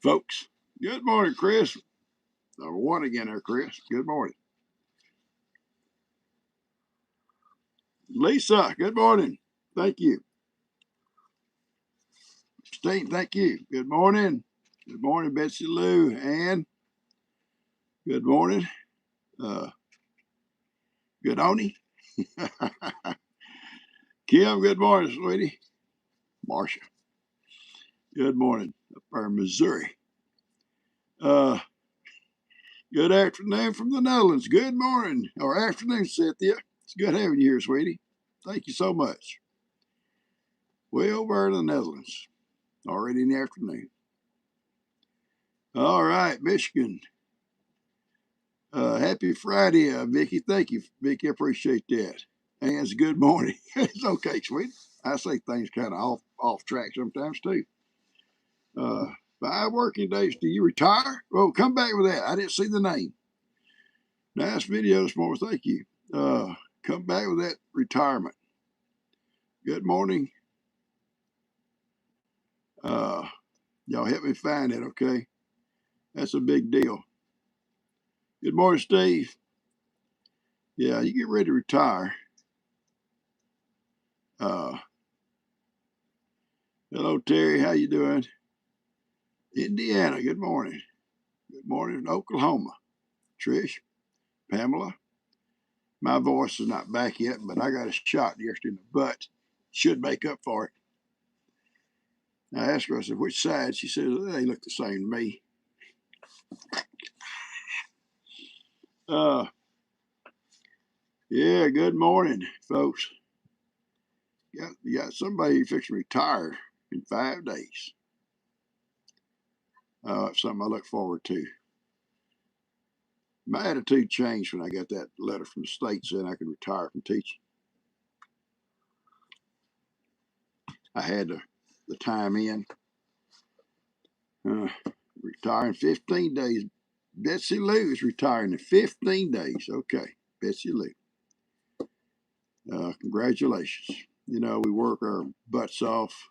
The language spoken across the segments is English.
folks. Good morning, Chris. Number one again there, Chris. Good morning. Lisa, good morning. Thank you. Steve, thank you. Good morning. Good morning, Betsy Lou. Ann, good morning. Good Oni. Kim, good morning, sweetie. Marcia, good morning. Up there in Missouri. Uh, Good afternoon from the Netherlands. Good morning, or afternoon, Cynthia. It's good having you here, sweetie. Thank you so much. Way over in the Netherlands, already in the afternoon. All right, Michigan. Happy Friday, Vicky. Thank you, Vicky. I appreciate that. And it's good morning. It's okay, sweetie. I say things kind of off track sometimes too. 5 working days. Do you retire? Well, come back with that. I didn't see the name. Nice video this morning. Thank you. Come back with that retirement. Good morning. Y'all help me find it, okay? That's a big deal. Good morning, Steve. Yeah, you get ready to retire. Hello, Terry. How you doing? Indiana, good morning. Good morning, Oklahoma. Trish, Pamela. My voice is not back yet, but I got a shot yesterday in the butt. Should make up for it. I asked her, I said, which side? She said, they look the same to me. Yeah, good morning, folks. You got somebody fixing to retire in 5 days. Something I look forward to. My attitude changed when I got that letter from the state saying I could retire from teaching. I had the time in. Retire in 15 days. Betsy Lou is retiring in 15 days. Okay, Betsy Lou. Congratulations. You know, we work our butts off,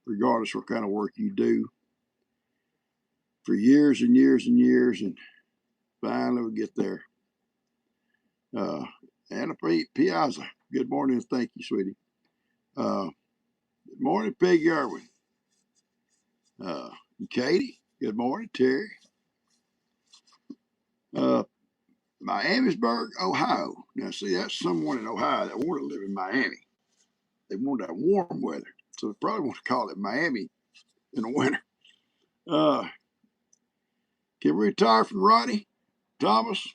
regardless what kind of work you do, for years and years and years, and finally we get there. Anna Piazza, good morning, and thank you, sweetie. Good morning, Peggy Irwin. Katie, good morning, Terry. Miamisburg, Ohio. Now, see, that's someone in Ohio that want to live in Miami. They want that warm weather, so they probably want to call it Miami in the winter. Can we retire from Ronnie Thomas?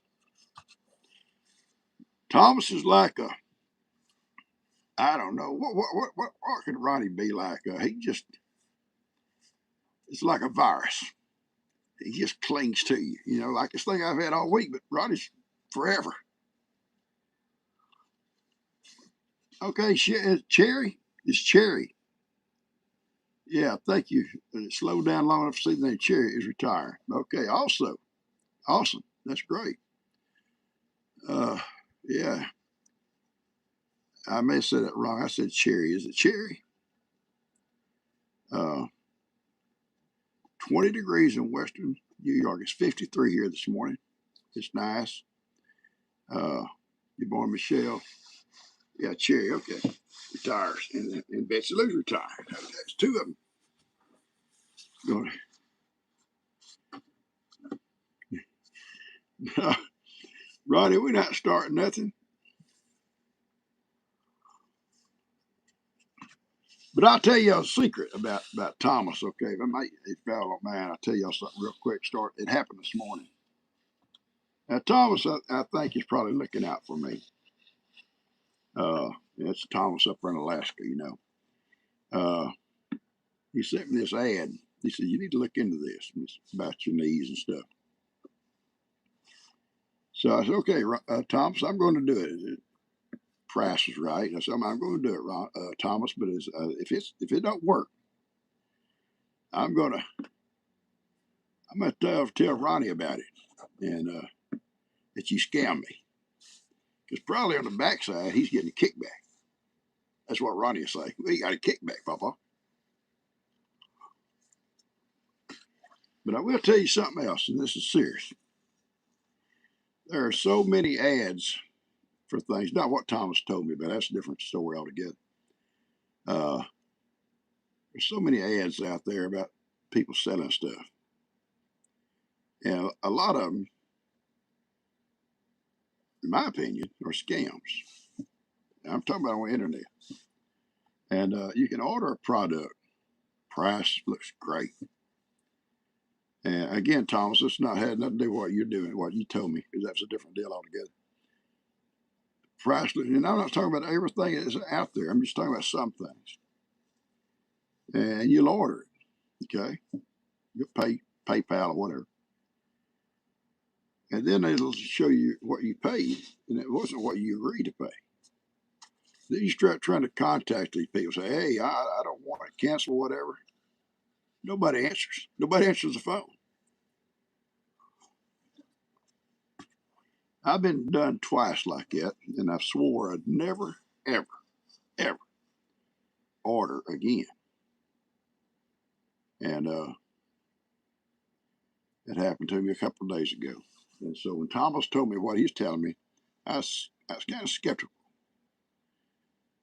Thomas is like a, I don't know, what can Ronnie be like? It's like a virus. He just clings to you, you know, like this thing I've had all week, but Ronnie's forever. Okay, Cherry? It's Cherry. Yeah, thank you. Slow down long enough to see the name Cherry is retiring. Okay, awesome. That's great. Yeah. I may have said it wrong. I said Cherry. Is it Cherry? 20 degrees in western New York. It's 53 here this morning. It's nice. Your boy Michelle. Yeah, Cherry. Okay. Retires. And Betsy Lou's retired. That's 2 of them. Going. Ronnie, we're not starting nothing. But I'll tell you a secret about Thomas, okay? If y'all don't mind, I'll tell y'all something real quick. It happened this morning. Now, Thomas, I think he's probably looking out for me. It's Thomas up there in Alaska, you know. He sent me this ad. He said, you need to look into this. It's about your knees and stuff. So I said, okay, Thomas, I'm going to do it. Price is right. I said, I'm going to do it, Thomas, but if it don't work, I'm gonna tell Ronnie about it, and that you scam me, because probably on the backside he's getting a kickback. That's what Ronnie will say. Well, you got a kickback, Papa. But I will tell you something else, and this is serious. There are so many ads for things. Not what Thomas told me, but that's a different story altogether. There's so many ads out there about people selling stuff. And a lot of them, in my opinion, are scams. I'm talking about on the internet. And you can order a product. Price looks great. And again, Thomas, it's not had nothing to do with what you're doing, what you told me, because that's a different deal altogether. Price, and I'm not talking about everything that's out there. I'm just talking about some things. And you'll order it, okay? You'll pay PayPal or whatever. And then it'll show you what you paid, and it wasn't what you agreed to pay. Then you start trying to contact these people, say, hey, I don't want to cancel whatever. Nobody answers. Nobody answers the phone. I've been done twice like that, and I swore I'd never, ever, ever order again. And it happened to me a couple of days ago. And so when Thomas told me what he's telling me, I was kind of skeptical.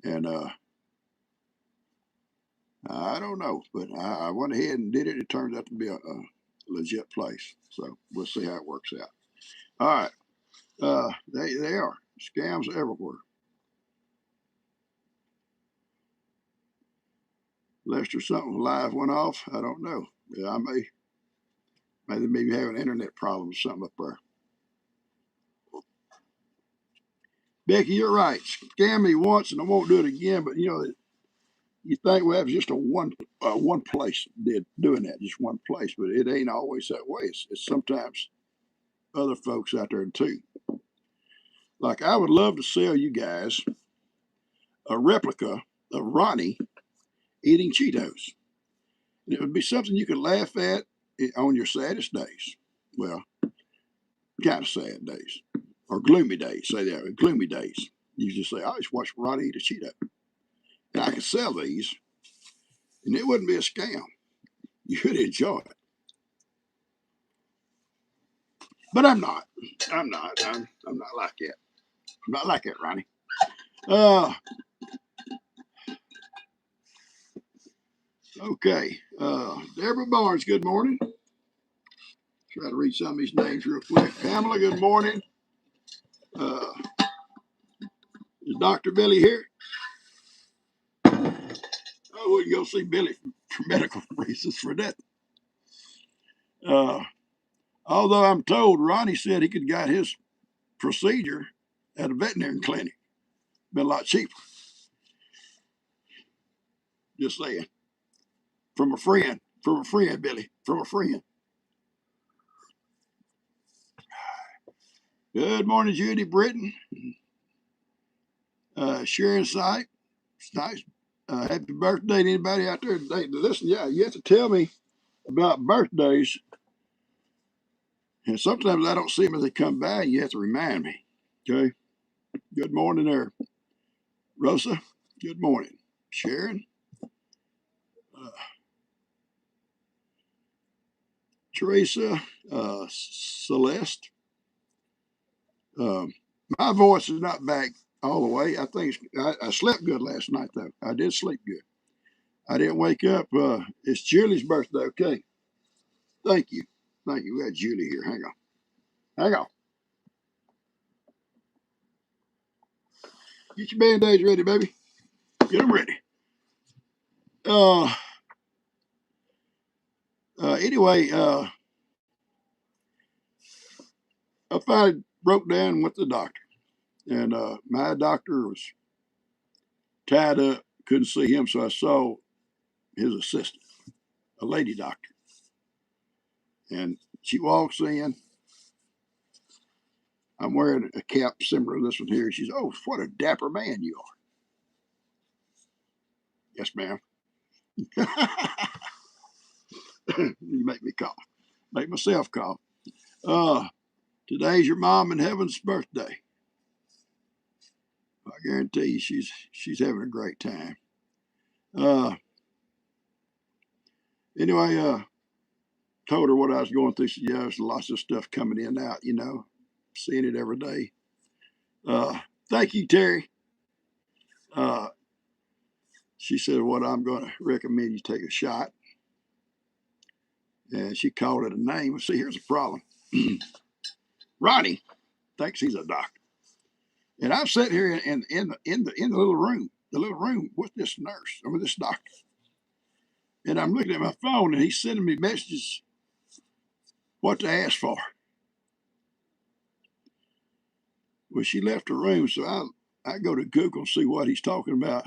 And I don't know, but I went ahead and did it. It turned out to be a legit place. So we'll see how it works out. All right. They are scams everywhere. Lester something live went off. I don't know. I maybe have an internet problem or something up there. Becky, you're right. Scam me once and I won't do it again. But you know, you think well, it was just a one place doing that, just one place, but it ain't always that way. It's sometimes other folks out there too. Like I would love to sell you guys a replica of Ronnie eating Cheetos. And it would be something you could laugh at on your saddest days. Well, kind of sad days or gloomy days. Say that, gloomy days. You just say, I just watched Ronnie eat a Cheeto. And I could sell these, and it wouldn't be a scam. You'd enjoy it. But I'm not. I'm not. I'm not like that. I'm not like that, Ronnie. Okay. Deborah Barnes, good morning. Try to read some of these names real quick. Pamela, good morning. Is Dr. Billy here? I wouldn't go see Billy for medical reasons for that. Although I'm told Ronnie said he could got his procedure at a veterinary clinic. Been a lot cheaper. Just saying. From a friend, Billy, from a friend. Good morning, Judy Britton. Sharon Sight. It's nice. Happy birthday to anybody out there today. Listen, yeah, you have to tell me about birthdays. And sometimes I don't see them as they come by, and you have to remind me. Okay? Good morning there. Rosa, good morning. Sharon. Teresa. Celeste. My voice is not back all the way. I think I slept good last night, though. I did sleep good. I didn't wake up. It's Julie's birthday. Okay. Thank you. Thank you. We got Julie here. Hang on. Hang on. Get your band-aids ready, baby. Get them ready. Anyway, I finally broke down with the doctor. And my doctor was tied up, couldn't see him, so I saw his assistant, a lady doctor. And she walks in. I'm wearing a cap similar to this one here. She's, oh, what a dapper man you are. Yes, ma'am. You make me cough. Make myself cough. Today's your mom in heaven's birthday. I guarantee you she's having a great time. Anyway, told her what I was going through. She said, yeah, there's lots of stuff coming in and out, you know, seeing it every day. Thank you, Terry. She said, what I'm going to recommend you take a shot. And she called it a name. See, here's the problem. Ronnie thinks he's a doctor. And I'm sitting here in the little room with this nurse, or with this doctor. And I'm looking at my phone and he's sending me messages what to ask for. Well, she left the room, so I go to Google and see what he's talking about.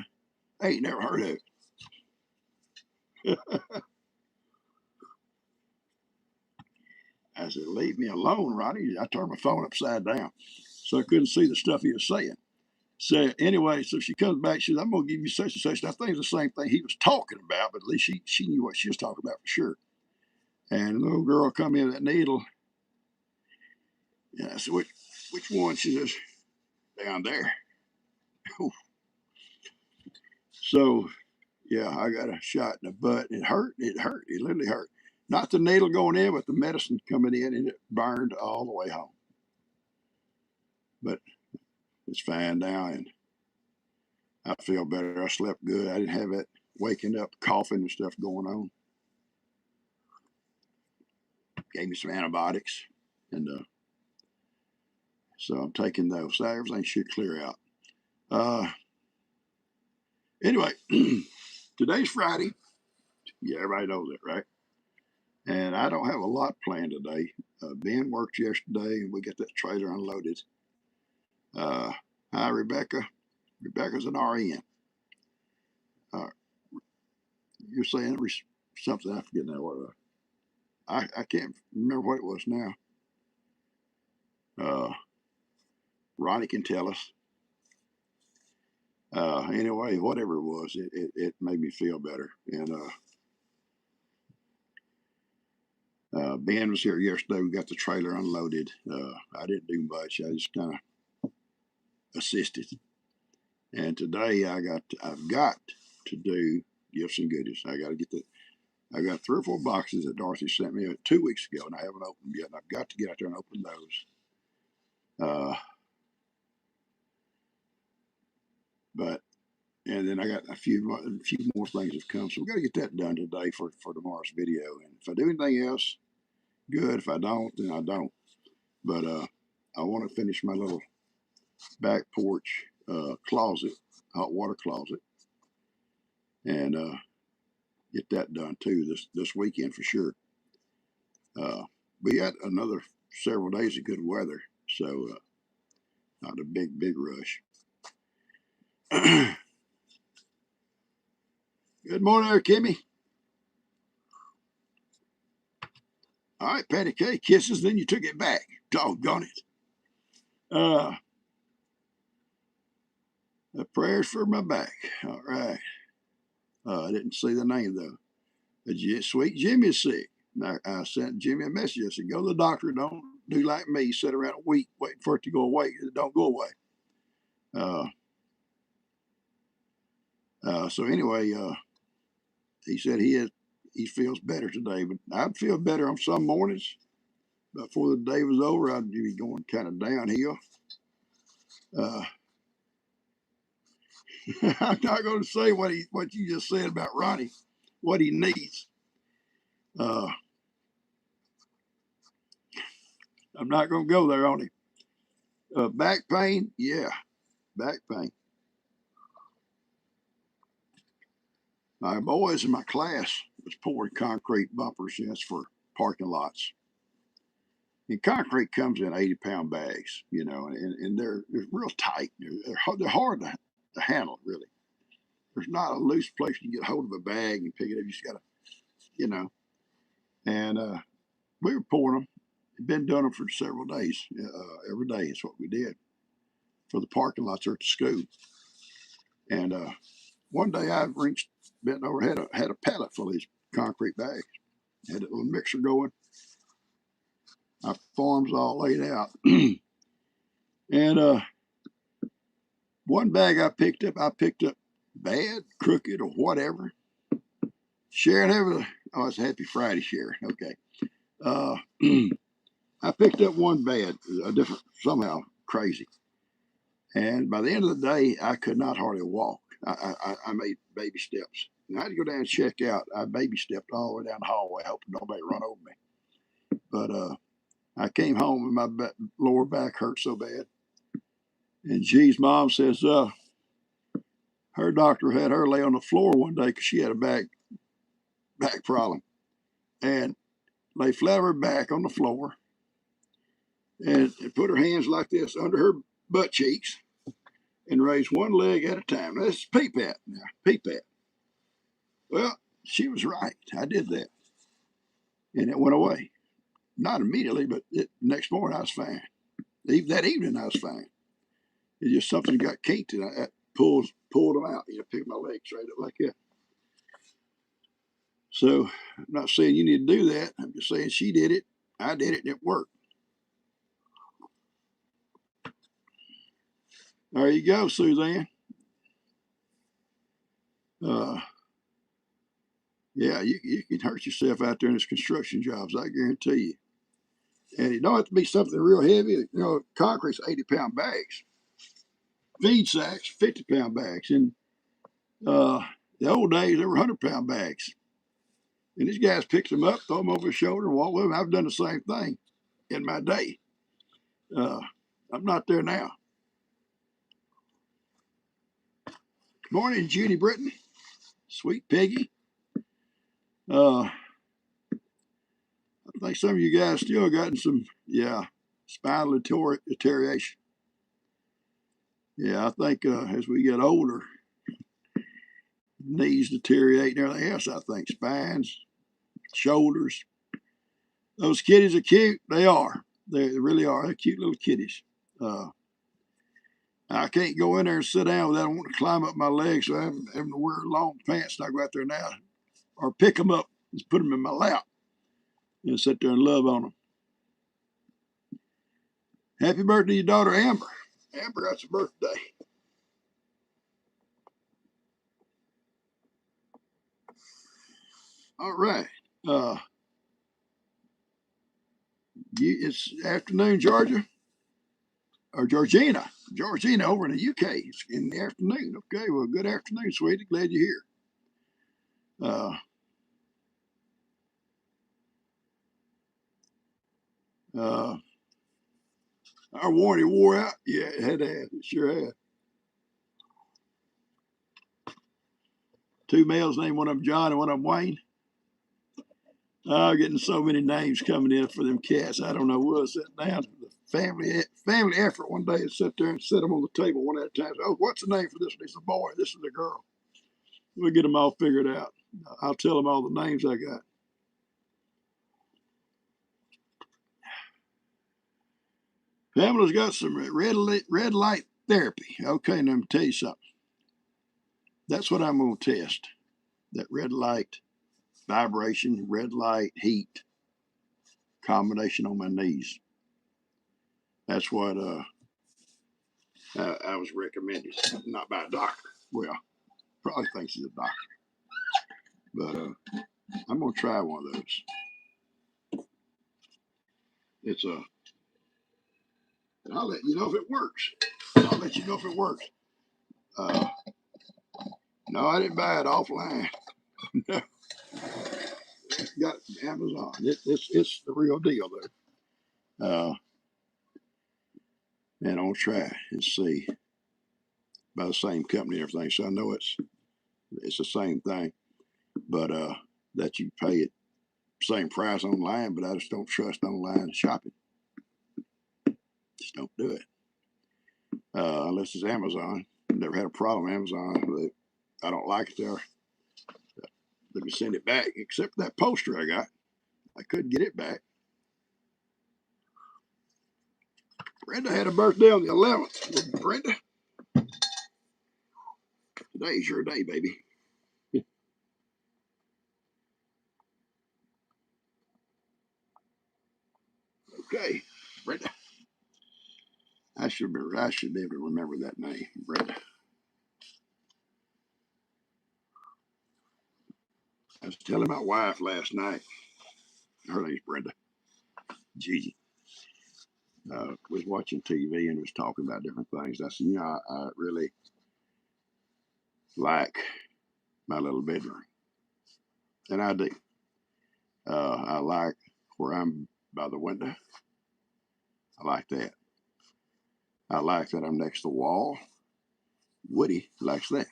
I ain't never heard of it. I said, leave me alone, Ronnie. I turned my phone upside down, so I couldn't see the stuff he was saying. So anyway, so she comes back, she says, I'm going to give you such and such. And I think it's the same thing he was talking about, but at least she knew what she was talking about for sure. And the little girl come in with that needle. And I said, which one? She says, down there. So, yeah, I got a shot in the butt. It hurt. It literally hurt. Not the needle going in, but the medicine coming in, and it burned all the way home. But it's fine now, and I feel better. I slept good. I didn't have that waking up coughing and stuff going on. Gave me some antibiotics, and so I'm taking those. So everything should clear out. Anyway, today's Friday. Yeah, everybody knows that, right? And I don't have a lot planned today. Ben worked yesterday, and we got that trailer unloaded. Hi, Rebecca. Rebecca's an RN. You're saying something, I forget now what. I can't remember what it was now. Ronnie can tell us. Anyway, whatever it was, it made me feel better. And Ben was here yesterday. We got the trailer unloaded. I didn't do much. I just kind of assisted. And today I've got to do gifts and goodies. I got 3 or 4 boxes that Dorothy sent me 2 weeks ago, and I haven't opened them yet. And I've got to get out there and open those. And then I got a few more things have come, so we got to get that done today for tomorrow's video. And if I do anything else, good. If I don't, then I don't. But I want to finish my little back porch closet, hot water closet, and get that done too this weekend for sure. We got another several days of good weather, so not a big rush. Good morning there, Kimmy. All right, Patty K, kisses, then you took it back. Doggone it. Prayers for my back. All right. I didn't see the name, though. Sweet Jimmy is sick. I sent Jimmy a message. I said, go to the doctor. Don't do like me. Sit around a week waiting for it to go away. It don't go away. So anyway, he said he feels better today, but I'd feel better on some mornings. Before the day was over, I'd be going kind of downhill. I'm not going to say what you just said about Ronnie, what he needs. I'm not going to go there on him. Back pain, yeah, back pain. My boys in my class was pouring concrete bumpers. That's for parking lots. And concrete comes in 80-pound bags, you know, and they're real tight. They're hard to handle, really. There's not a loose place you can get hold of a bag and pick it up. You just got to, you know. And we were pouring them. Been doing them for several days. Every day is what we did for the parking lots there at the school. And one day I bent over, had a pallet full of these concrete bags. Had a little mixer going. My forms all laid out. And one bag I picked up bad, crooked, or whatever. Sharon Oh, it's Happy Friday, Sharon. Okay. Uh, I picked up one bed, a different, somehow crazy. And by the end of the day, I could not hardly walk. I made baby steps. And I had to go down and check out. I baby stepped all the way down the hallway, hoping nobody run over me. But I came home and my lower back hurt so bad. And G's mom says her doctor had her lay on the floor one day because she had a back problem. And lay flat on her back on the floor and put her hands like this under her butt cheeks and raise one leg at a time. Now, this is PPAP now, PPAP. Well, she was right. I did that. And it went away. Not immediately, but next morning I was fine. That evening I was fine. It's just something got kinked and I pulled them out. Picked my legs straight up like that. So I'm not saying you need to do that. I'm just saying she did it. I did it and it worked. There you go, Suzanne. Yeah, you can hurt yourself out there in these construction jobs, I guarantee you. And it don't have to be something real heavy. Concrete's 80-pound bags. Feed sacks, 50-pound bags. And the old days, they were 100-pound bags. And these guys picked them up, throw them over his shoulder, and walk with them. I've done the same thing in my day. I'm not there now. Good morning, Judy Britton. Sweet Piggy. I think some of you guys still gotten some, spinal deterioration. Yeah, I think as we get older, knees deteriorate and everything else, I think. Spines, shoulders. Those kitties are cute. They are. They really are. They're cute little kitties. I can't go in there and sit down without wanting to climb up my legs, so I'm having to wear long pants and I go out there now. Or pick them up and put them in my lap and sit there and love on them. Happy birthday to your daughter, Amber. Amber, that's a birthday. All right. It's afternoon, Georgia, or Georgina. Georgina over in the UK. It's in the afternoon. Okay, well, good afternoon, sweetie. Glad you're here. Our warranty wore out. Yeah, it had to have. It sure had. Two males named one of them John and one of them Wayne. Getting so many names coming in for them cats. I don't know. We'll sit down. The family effort one day and sit there and set them on the table one at a time. Oh, what's the name for this one? It's a boy. This is a girl. We'll get them all figured out. I'll tell them all the names I got. Pamela's got some red light therapy. Okay, now let me tell you something. That's what I'm going to test. That red light vibration, red light heat combination on my knees. That's what I was recommended, not by a doctor. Well, probably thinks he's a doctor, but I'm gonna try one of those. It's and I'll let you know if it works. I'll let you know if it works. No, I didn't buy it offline. Got it from Amazon. It's the real deal though. And I'll try and see by the same company and everything. So I know it's the same thing, but that you pay it same price online, but I just don't trust online shopping. Just don't do it unless it's Amazon. Never had a problem with Amazon. I don't like it there. Let me send it back. Except for that poster I got, I couldn't get it back. Brenda had a birthday on the 11th. Brenda, today's your day, baby. Okay, Brenda. I should be able to remember that name, Brenda. I was telling my wife last night, her name's Brenda, Gigi, was watching TV and was talking about different things. I said, I really like my little bedroom. And I do. I like where I'm by the window. I like that. I like that I'm next to the wall. Woody likes that.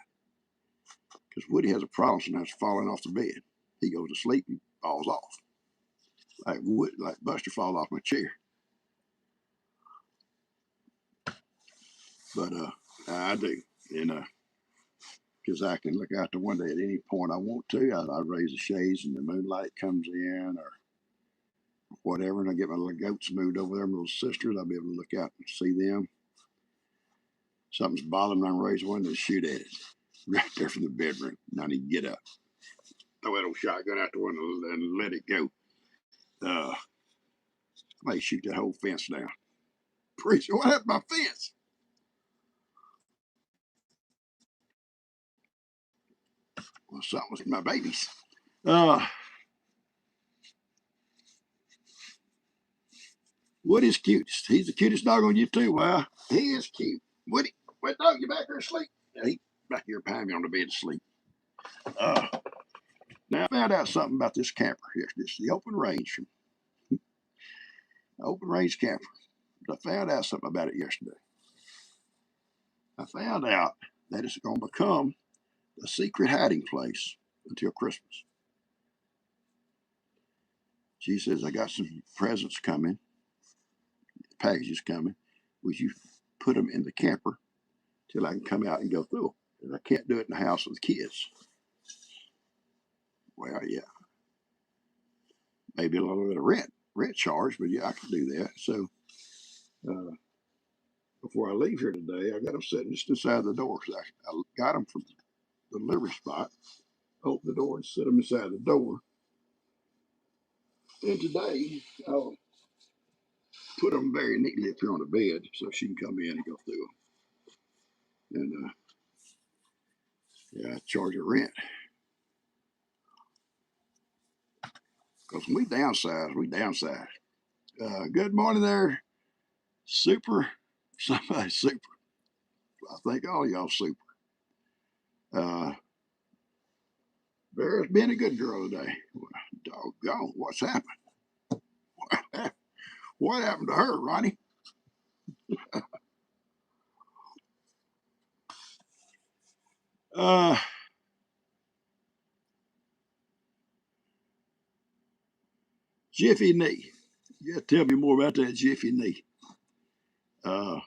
Because Woody has a problem sometimes falling off the bed. He goes to sleep and falls off. Like Buster falls off my chair. But I do. And because I can look out the window at any point I want to. I raise the shades and the moonlight comes in or whatever, and I get my little goats moved over there, my little sisters. I'll be able to look out and see them. Something's bothering me, I raise the window and shoot at it. Right there from the bedroom. Now I need to get up. Throw that old shotgun out the window and let it go. I may shoot that whole fence down. Preacher, what happened to my fence? Well, something with my babies. Woody's cutest. He's the cutest dog on YouTube. Well, he is cute. Woody, what dog? You back here asleep? Yeah, he back here behind me on the bed asleep. Now I found out something about this camper here. This is the open range camper. I found out something about it yesterday. I found out that it's going to become a secret hiding place until Christmas. She says, I got some presents coming, packages coming. Would you put them in the camper till I can come out and go through them? Because I can't do it in the house with the kids. Well, yeah. Maybe a little bit of rent charge, but yeah, I can do that. So before I leave here today, I got them sitting just inside the door because I got them from the delivery spot. Open the door and sit them inside the door. And today, I'll put them very neatly up here on the bed so she can come in and go through them. And yeah, I charge her rent. Because when we downsize. Good morning there, super. Somebody super. I think all y'all super. Bear's been a good girl today. Well, doggone, what's happened? What happened to her, Ronnie? Jiffy knee. Yeah, tell me more about that Jiffy knee. I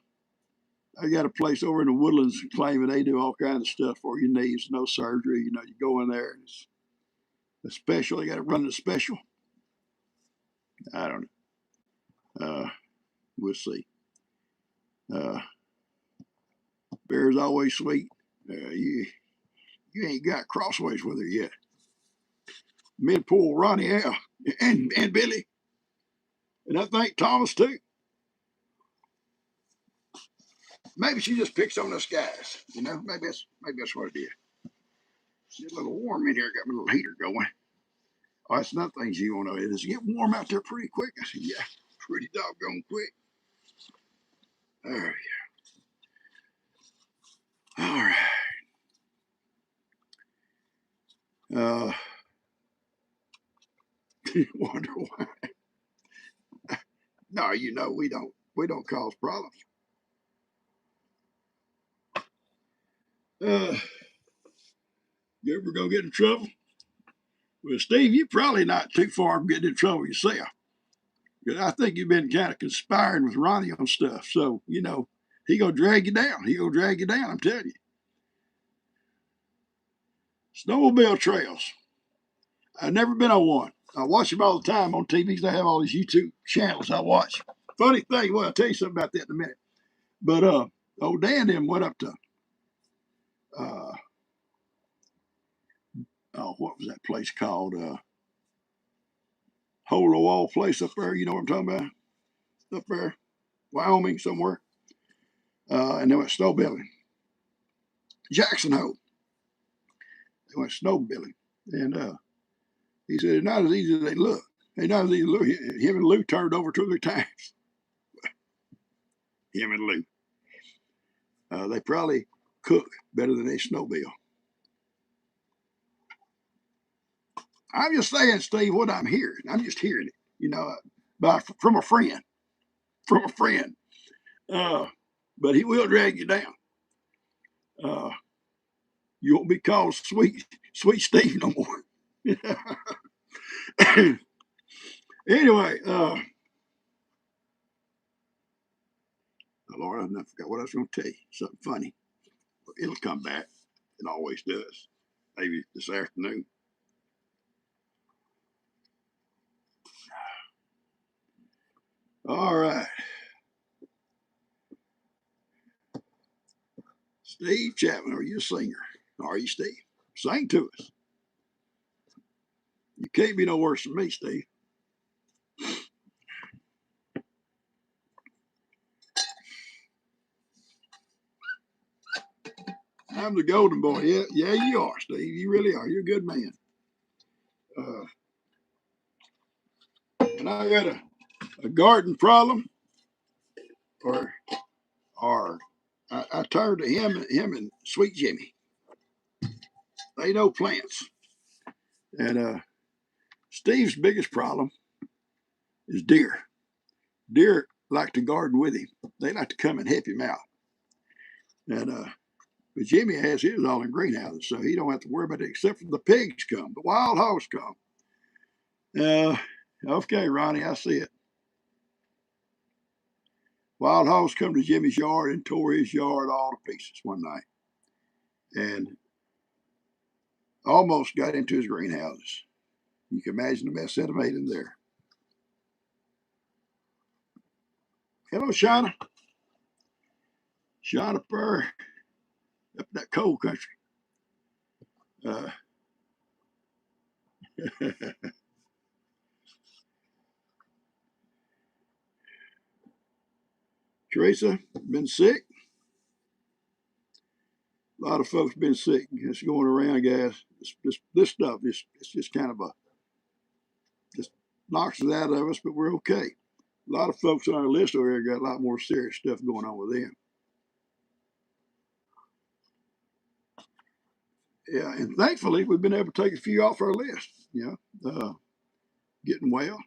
got a place over in the Woodlands claiming they do all kinds of stuff for your knees, no surgery. You go in there and it's a special. You got to run the special. I don't know. We'll see. Bear's always sweet. You ain't got crossways with her yet. Me poor Ronnie L. and Billy. And I think Thomas too. Maybe she just picks on us guys. Maybe that's what it is. It's a little warm in here. Got my little heater going. Oh, that's another thing you want to know. Does it get warm out there pretty quick? I said, yeah, pretty doggone quick. There we go. All right. Wonder why. No, we don't cause problems. You ever go get in trouble? Well, Steve, you're probably not too far from getting in trouble yourself. I think you've been kind of conspiring with Ronnie on stuff. So, he gonna drag you down. I'm telling you. Snowmobile trails. I've never been on one. I watch them all the time on TV. They have all these YouTube channels I watch. Funny thing, well, I'll tell you something about that in a minute. But old Dan them went up to what was that place called? Hole in the Wall place up there. You know what I'm talking about? Up there, Wyoming somewhere. And they went snowmobiling. Jackson Hole. They went snowmobiling. And He said, it's not as easy as they look. They're not as easy as look. Him and Lou turned over 2 or 3 times. Him and Lou. They probably cook better than they snowbill. I'm just saying, Steve, what I'm hearing. I'm just hearing it, from a friend. From a friend. But he will drag you down. You won't be called Sweet Steve no more. Anyway, Lord, I forgot what I was going to tell you. Something funny. It'll come back. It always does. Maybe this afternoon. All right. Steve Chapman, are you a singer? Are you, Steve? Sing to us. You can't be no worse than me, Steve. I'm the golden boy. Yeah, you are, Steve. You really are. You're a good man. And I got a garden problem, or I turned to him and Sweet Jimmy. They know plants. And Steve's biggest problem is deer. Deer like to garden with him. They like to come and help him out. And but Jimmy has his all in greenhouses, so he don't have to worry about it except for the pigs come. The wild hogs come. Okay, Ronnie, I see it. Wild hogs come to Jimmy's yard and tore his yard all to pieces one night. And almost got into his greenhouses. You can imagine the mess that made in there. Hello, Shauna. Shauna Purr, up in that cold country. Teresa, been sick? A lot of folks been sick. It's going around, guys. This stuff is it's just kind of just knocks it out of us, but we're okay. A lot of folks on our list over here got a lot more serious stuff going on with them. Yeah, and thankfully we've been able to take a few off our list. Getting well.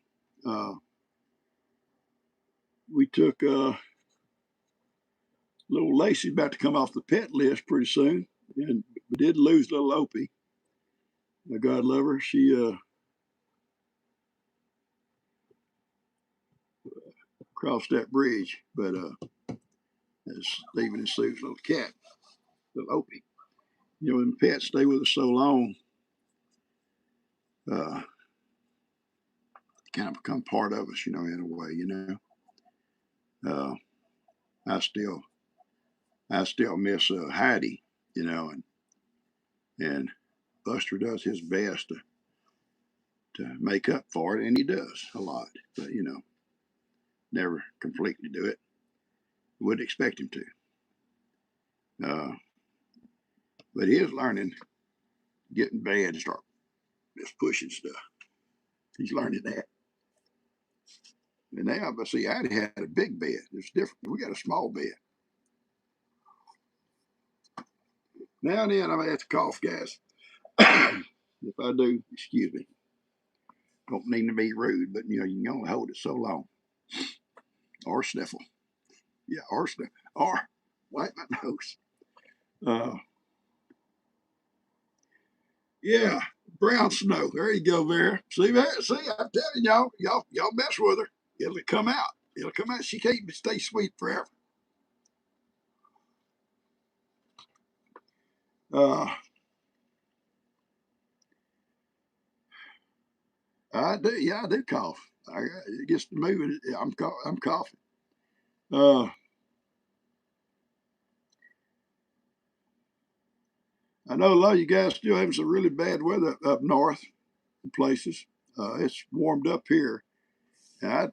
We took little Lacey about to come off the pet list pretty soon, and we did lose little Opie. God love her. She crossed that bridge, but as Stephen and Sue's little cat, little Opie. When pets stay with us so long, kind of become part of us, in a way. I still miss Heidi, and Buster does his best to make up for it, and he does a lot, but never completely do it. Wouldn't expect him to. But he is learning, getting bad and start just pushing stuff. He's learning that. And now, but see, I had a big bed. It's different. We got a small bed. Now and then I may have to cough, guys. If I do, excuse me. Don't mean to be rude, but you can only hold it so long. Or sniffle. Yeah, or sniffle. Or wipe my nose. Yeah, brown snow. There you go, Vera. See, I'm telling y'all mess with her. It'll come out. It'll come out. She can't stay sweet forever. I do. Yeah, I do cough. It gets to moving. I'm coughing. I know a lot of you guys still having some really bad weather up north in places. It's warmed up here, and I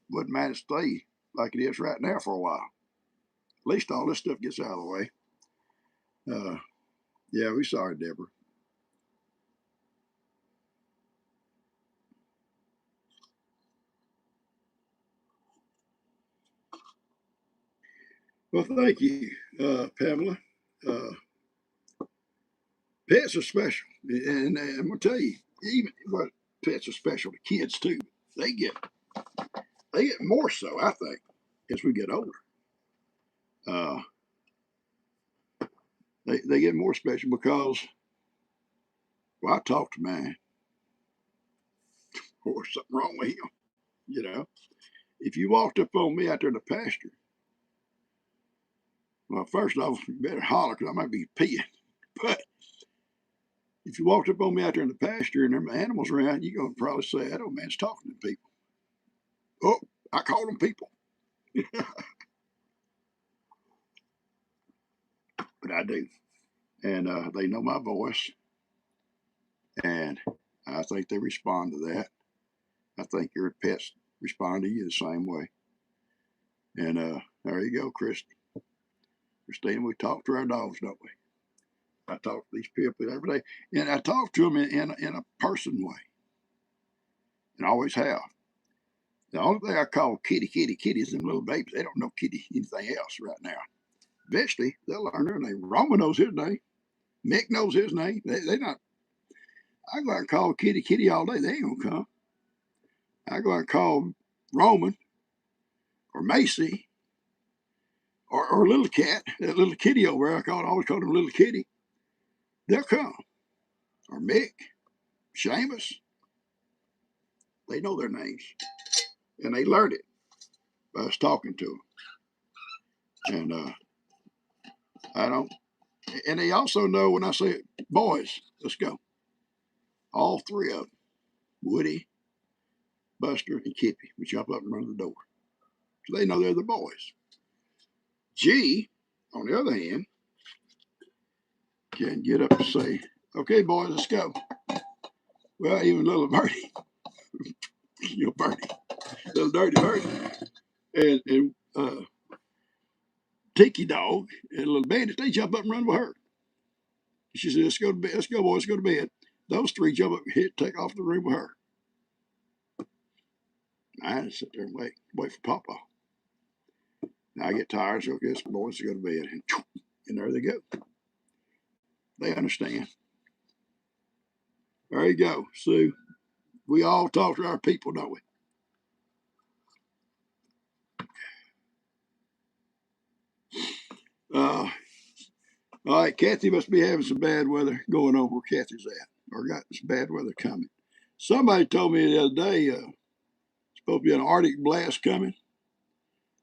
wouldn't mind it stay like it is right now for a while. At least all this stuff gets out of the way. Yeah, we sorry, Deborah. Well, thank you, Pamela. Uh, Pets are special, and I'm gonna tell you, even what pets are special to kids too. They get they get more so, I think, as we get older. Uh, they get more special because, well, I talk to mine, or something wrong with him. You know, if you walked up on me out there in the pasture, well, first off, you better holler because I might be peeing. But if you walked up on me out there in the pasture and there are animals around, you're gonna probably say, "That old man's talking to people." Oh, I call them people, but I do, and they know my voice, and I think they respond to that. I think your pets respond to you the same way. And there you go, Christine. We talk to our dogs, don't we? I talk to these people every day, and I talk to them in a person way, and I always have. The only thing I call kitty is them little babies. They don't know kitty anything else right now. Eventually, they'll learn their name. Roma knows his name. Mick knows his name. They not. I go out and call kitty all day. They ain't gonna come. I go out and call Roman or Macy or little cat, that little kitty over there. Always called him little kitty. They'll come. Or Mick, Seamus. They know their names, and they learned it by us talking to them. And I don't. And they also know when I say, "Boys, let's go." All three of them, Woody, Buster, and Kippy, we jump up and run to the door. So they know they're the boys. G, on the other hand, can get up and say, "Okay, boys, let's go." Well, even little Birdie, Birdie, little dirty Birdie, and Tiki Dog and little Bandit, they jump up and run with her. She said, "Let's go to bed. Let's go, boys. Let's go to bed." Those three jump up, take off the room with her. I just sit there and wait for PawPaw. Now I get tired, so I guess boys go to bed, and there they go. They understand. There you go, Sue. We all talk to our people, don't we? All right, Kathy must be having some bad weather going on where Kathy's at, or got some bad weather coming. Somebody told me the other day, supposed to be an Arctic blast coming.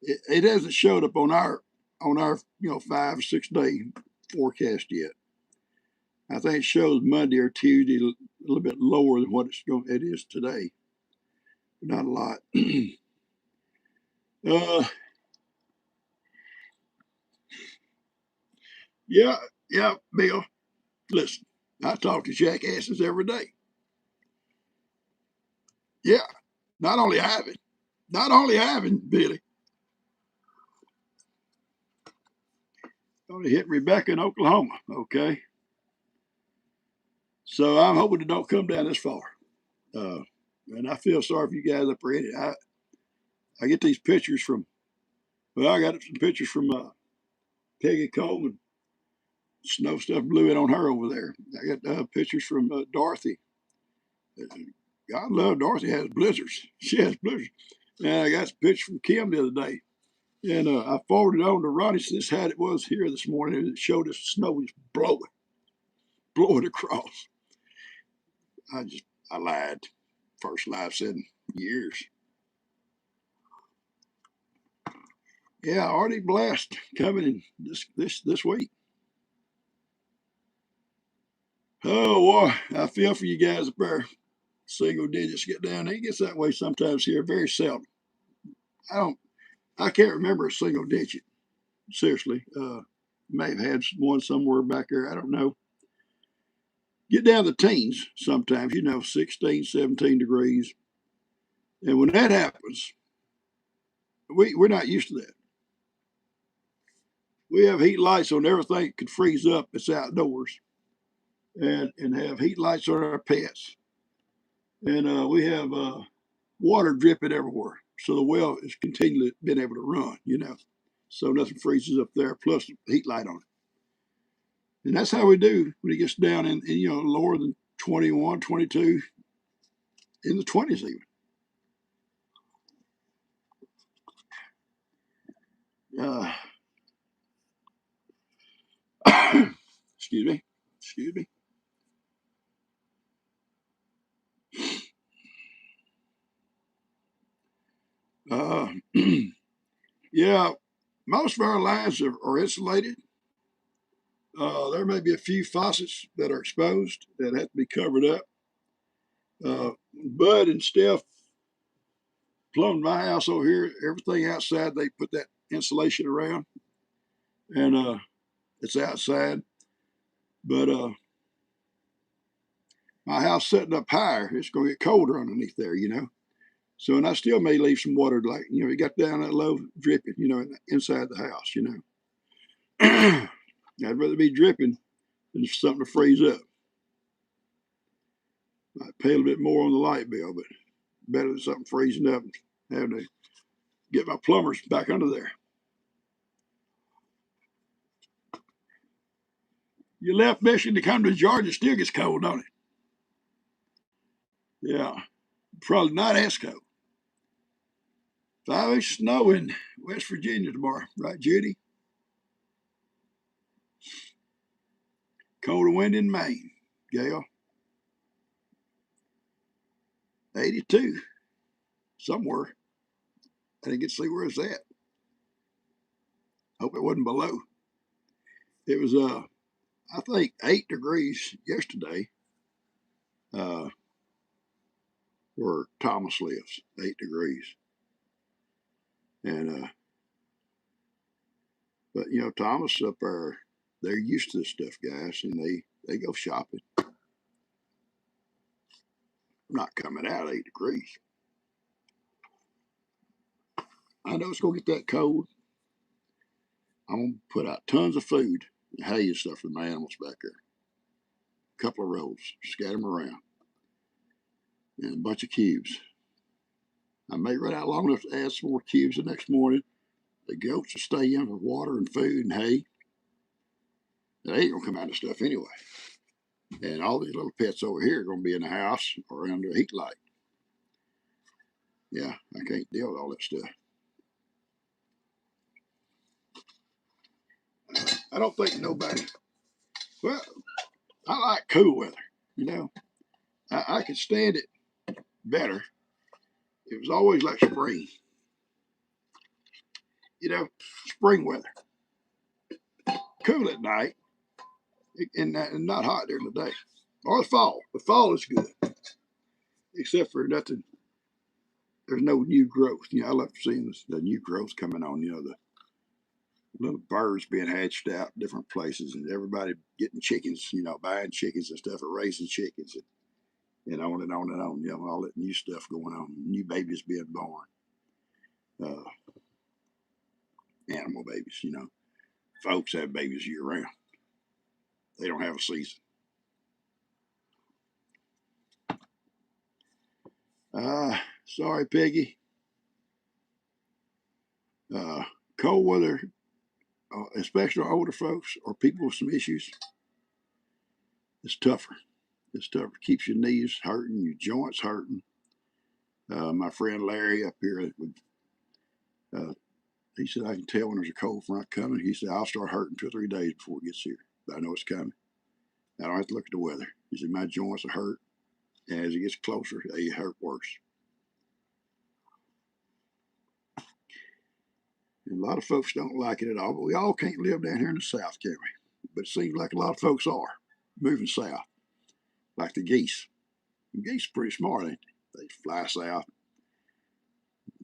It hasn't showed up on our 5 or 6 day forecast yet. I think it shows Monday or Tuesday a little bit lower than what it is today. Not a lot. Yeah, Bill. Listen, I talk to jackasses every day. Yeah, not only Ivan, Billy. Only hit Rebecca in Oklahoma. Okay, so I'm hoping it don't come down this far. And I feel sorry for you guys up there in it. I get these pictures from. Well, I got some pictures from Peggy Coleman. Snow stuff blew it on her over there. I got pictures from Dorothy. God love Dorothy has blizzards. She has blizzards. And I got some pictures from Kim the other day. And I forwarded on to Ronnie. This how it was here this morning. It showed us snow was blowing across. I lied. First lie I've said in years. Yeah, Arctic blast coming in this week. Oh boy, I feel for you guys up there. Single digits get down. It gets that way sometimes here, very seldom. I can't remember a single digit. Seriously. May have had one somewhere back there. I don't know. Get down to the teens sometimes, 16, 17 degrees. And when that happens, we're not used to that. We have heat lights on everything that could freeze up. It's outdoors. And have heat lights on our pets. And we have water dripping everywhere. So the well is continually been able to run. so nothing freezes up there, plus the heat light on it. And that's how we do when it gets down in lower than 21, 22, in the 20s even. Excuse me. Excuse me. Yeah, most of our lines are insulated. There may be a few faucets that are exposed that have to be covered up. Bud and Steph plumbed my house over here. Everything outside, they put that insulation around, and it's outside. But my house setting up higher, it's going to get colder underneath there, So, and I still may leave some water, like, it got down that low, dripping, inside the house, I'd rather be dripping than something to freeze up. Might pay a little bit more on the light bill, but better than something freezing up and having to get my plumbers back under there. You left Michigan to come to Georgia, still gets cold, don't it? Yeah, probably not as cold. 5 inches of snow in West Virginia tomorrow, right, Judy? Colder wind in Maine, Gail. 82 somewhere. I didn't get to see where it's at. Hope it wasn't below. It was I think 8 degrees yesterday. Where Thomas lives, 8 degrees. And but Thomas up there, they're used to this stuff, guys, and they go shopping. I'm not coming out 8 degrees. I know it's gonna get that cold. I'm gonna put out tons of food and hay and stuff for my animals back there. A couple of rows, scatter them around, and a bunch of cubes. I may run out long enough to add some more cubes the next morning. The goats will stay in with water and food and hay. They ain't gonna come out of stuff anyway. And all these little pets over here are gonna be in the house or under a heat light. Yeah, I can't deal with all that stuff. I don't think nobody. Well, I like cool weather. I can stand it better. It was always like spring. Spring weather. Cool at night and not hot during the day. Or the fall. The fall is good. Except for nothing. There's no new growth. I love seeing the new growth coming on. The little birds being hatched out different places and everybody getting chickens, buying chickens and stuff or raising chickens and on and on and on, all that new stuff going on, new babies being born, animal babies, Folks have babies year round. They don't have a season. Sorry, Peggy. Cold weather, especially older folks or people with some issues, it's tougher. It's tougher. It keeps your knees hurting, your joints hurting. My friend Larry up here, he said, I can tell when there's a cold front coming. He said, I'll start hurting 2 or 3 days before it gets here. But I know it's coming. I don't have to look at the weather. He said, my joints will hurt. And as it gets closer, they hurt worse. And a lot of folks don't like it at all, but we all can't live down here in the South, can we? But it seems like a lot of folks are moving south, like the geese. The geese are pretty smart, ain't they? They fly south.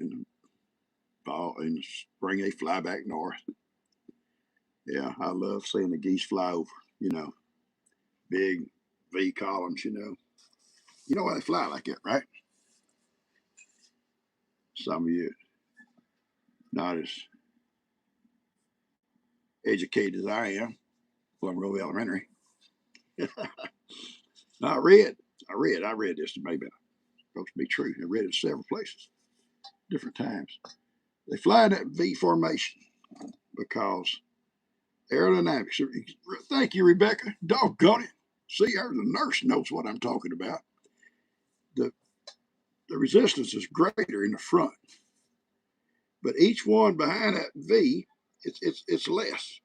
In the fall, in the spring, they fly back north. Yeah, I love seeing the geese fly over, big V columns, You know why they fly like that, right? Some of you not as educated as I am, Plum Grove Elementary. I read this to maybe supposed to be true. I read it in several places, different times. They fly in that V formation. because aerodynamics. Thank you, Rebecca. Doggone it. See, the nurse knows what I'm talking about. The resistance is greater in the front, but each one behind that V, it's less.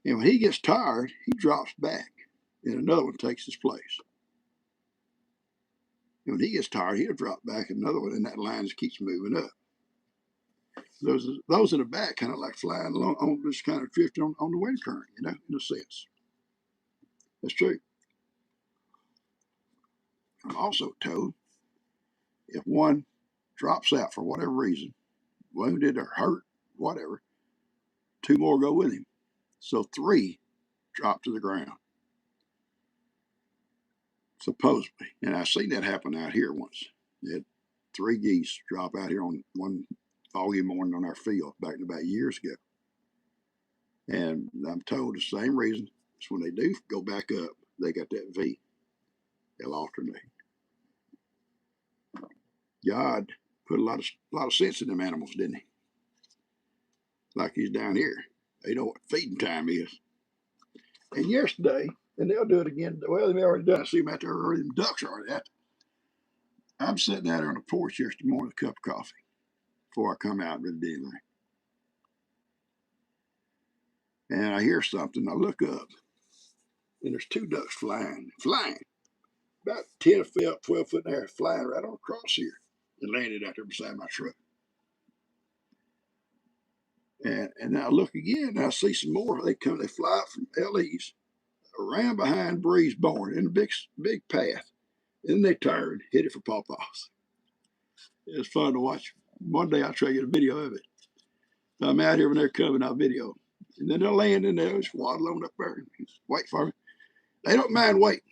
And when he gets tired, he drops back, and another one takes his place. And when he gets tired, he'll drop back, and another one, and that line just keeps moving up. Those in the back kind of like flying along, on just kind of drifting on the wind current, in a sense. That's true. I'm also told if one drops out for whatever reason, wounded or hurt, whatever, 2 more go with him. So 3 drop to the ground, supposedly. And I've seen that happen out here once. They had 3 geese drop out here on one foggy morning on our field back about years ago. And I'm told the same reason is when they do go back up, they got that V. They'll alternate. God put a lot of sense in them animals, didn't he? Like he's down here. They know what feeding time is. And yesterday, and they'll do it again. Well, they've already done it. See them out there early. Them ducks are already out there. I'm sitting out there on the porch yesterday morning with a cup of coffee before I come out and really do anything. And I hear something. I look up, and there's 2 ducks flying. About 10 or 12 foot in the air, flying right on across here and landed out there beside my truck. And I look again, and I see some more. They fly from LE's around behind Breeze Barn in a big path. And then they turned, hit it for PawPaws. It was fun to watch. One day I'll try to get a video of it. I'm out here when they're coming, I'll video. And then they'll land in there, just waddle on up there and wait for me. They don't mind waiting.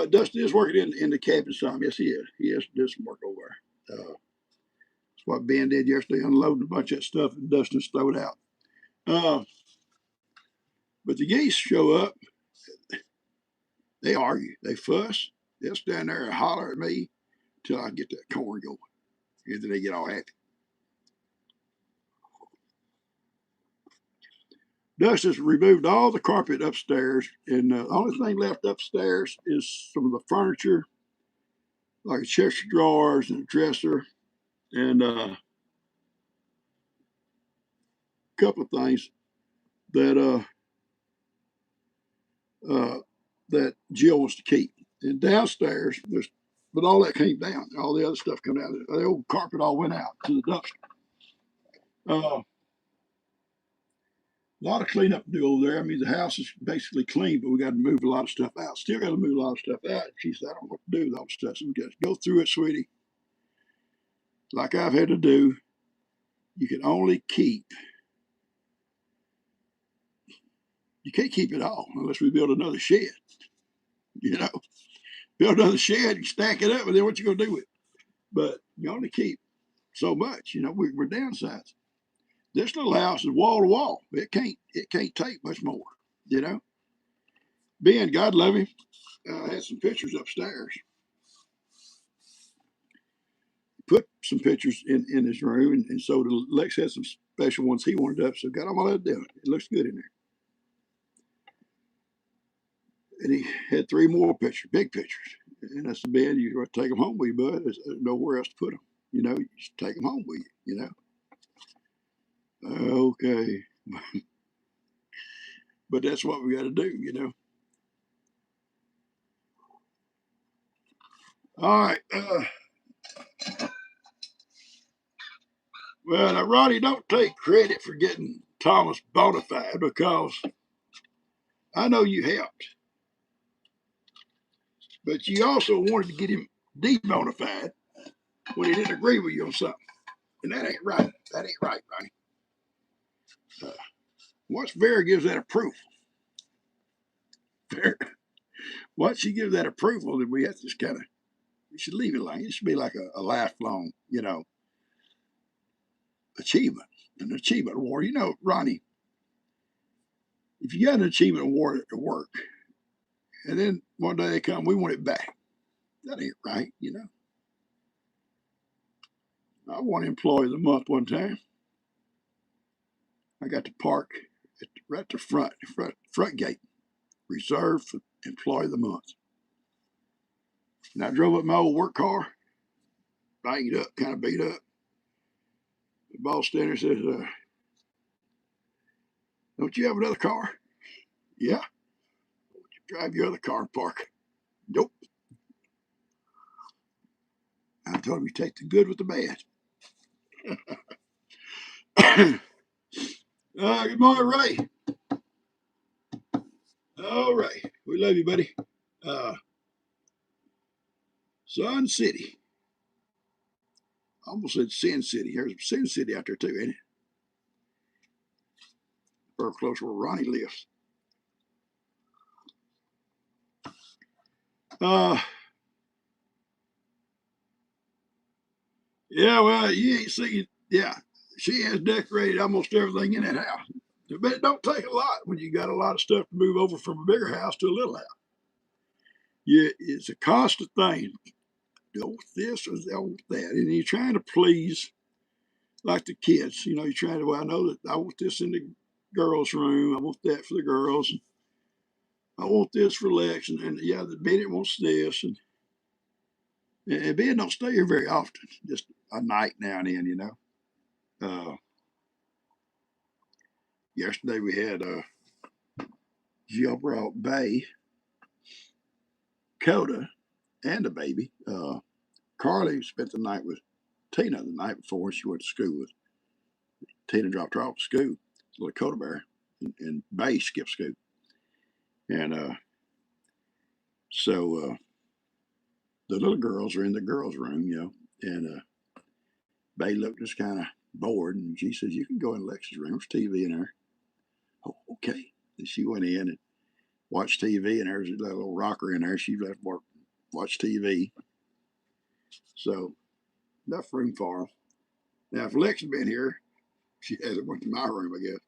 Dustin is working in the cabin some. Yes, he is. He has to do some work over there. That's what Ben did yesterday, unloading a bunch of that stuff and Dustin's throw it out. But the geese show up. They argue. They fuss. They'll stand there and holler at me till I get that corn going. And then they get all happy. Dustin's removed all the carpet upstairs, and the only thing left upstairs is some of the furniture, like chest of drawers and a dresser, and a couple of things that that Jill wants to keep. And downstairs, but all that came down. All the other stuff came down. The old carpet all went out to the dumpster. A lot of cleanup to do over there. I mean, the house is basically clean, but we got to move a lot of stuff out. Still got to move a lot of stuff out. She said, I don't know what to do with all the stuff. So we got to go through it, sweetie. Like I've had to do. You can only keep. You can't keep it all unless we build another shed. Build another shed, you stack it up, and then what you gonna do with it? But you only keep so much. We're downsizing. This little house is wall to wall. It can't take much more. Ben, God love him, had some pictures upstairs. Put some pictures in his room, and so Lex had some special ones he wanted up. So got them all down. It looks good in there. And he had 3 more pictures, big pictures. And I said, Ben, you got to take them home with you, bud. There's nowhere else to put them. You just take them home with you. Okay. But that's what we got to do. All right. Well, now, Ronnie, don't take credit for getting Thomas bona fide, because I know you helped. But you also wanted to get him de-bona fide when he didn't agree with you on something. And that ain't right. That ain't right, Ronnie. Once Vera gives that approval, once she gives that approval, then we have to just we should leave it alone. It should be like a lifelong, achievement, an achievement award. Ronnie, if you got an achievement award at work, and then one day they come, we want it back. That ain't right, I won Employee of the Month one time. I got to park right at the front gate, reserved for employee of the month. And I drove up my old work car, banged up, kind of beat up. The boss standing there says, "Don't you have another car?" "Yeah." "Drive your other car and park." "Nope." I told him you take the good with the bad. Good morning, Ray. All right. We love you, buddy. Sun City. I almost said Sin City. There's Sin City out there too, ain't it? Or close where Ronnie lives. Yeah, well, you ain't seen, yeah, she has decorated almost everything in that house. But it don't take a lot when you got a lot of stuff to move over from a bigger house to a little house. Yeah, it's a constant thing. Go with this or go with that. And you're trying to please, like the kids. You know, you're trying to, well, I know that I want this in the girls' room. I want that for the girls. And I want this for Lex. And yeah, the Bennett wants this. And Ben don't stay here very often, just a night now and then, you know. Yesterday we had Jill brought Bay, Coda, and the baby. Carly spent the night with Tina the night before she went to school. Tina dropped her off to school, little Coda bear, and Bay skipped school. And so the little girls are in the girls' room, you know, and Bay looked just kind of bored, and she says, "You can go in Lex's room. There's TV in there." "Oh, okay." And she went in and watched TV, and there's a little rocker in there. She left work, watch TV. So enough room for her. Now, if Lex had been here, she hasn't went to my room, I guess.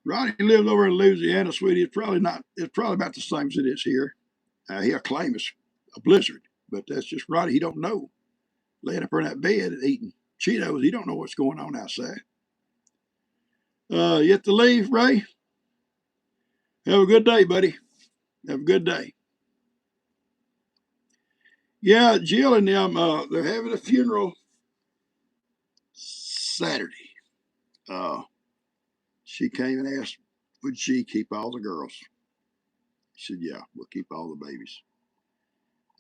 Ronnie lived over in Louisiana, sweetie. It's probably not. It's probably about the same as it is here. He'll claim it's a blizzard, but that's just Ronnie. He don't know. Laying up in that bed and eating Cheetos, he don't know what's going on outside. Yet to leave, Ray. Have a good day, buddy. Have a good day. Yeah, Jill and them, they're having a funeral Saturday. She came and asked, would she keep all the girls? She said, yeah, we'll keep all the babies.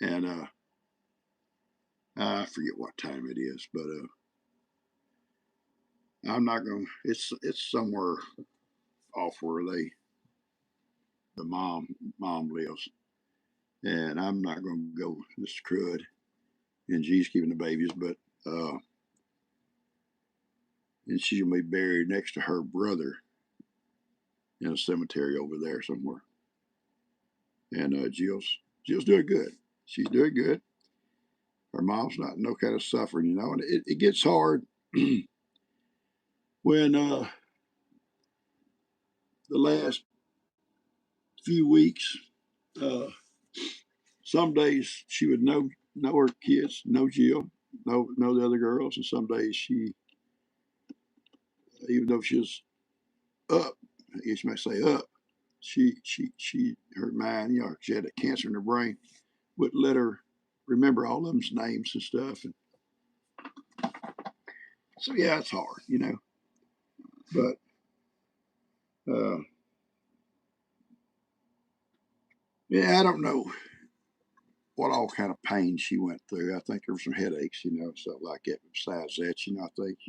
And I forget what time it is, but I'm not going to, it's somewhere off where the mom lives. And I'm not going to go this crud. And she's keeping the babies, but, and she's going to be buried next to her brother in a cemetery over there somewhere. And Jill's doing good. She's doing good. Her mom's not no kind of suffering, you know. And it gets hard when the last few weeks, some days she would know her kids, know Jill, know the other girls, and some days she, even though she was up, I guess you might say up, she her mind, you know, she had a cancer in her brain, wouldn't let her remember all of them's names and stuff. And so yeah, it's hard, you know. But yeah, I don't know what all kind of pain she went through. I think there were some headaches, you know, stuff like that. Besides that, you know, I think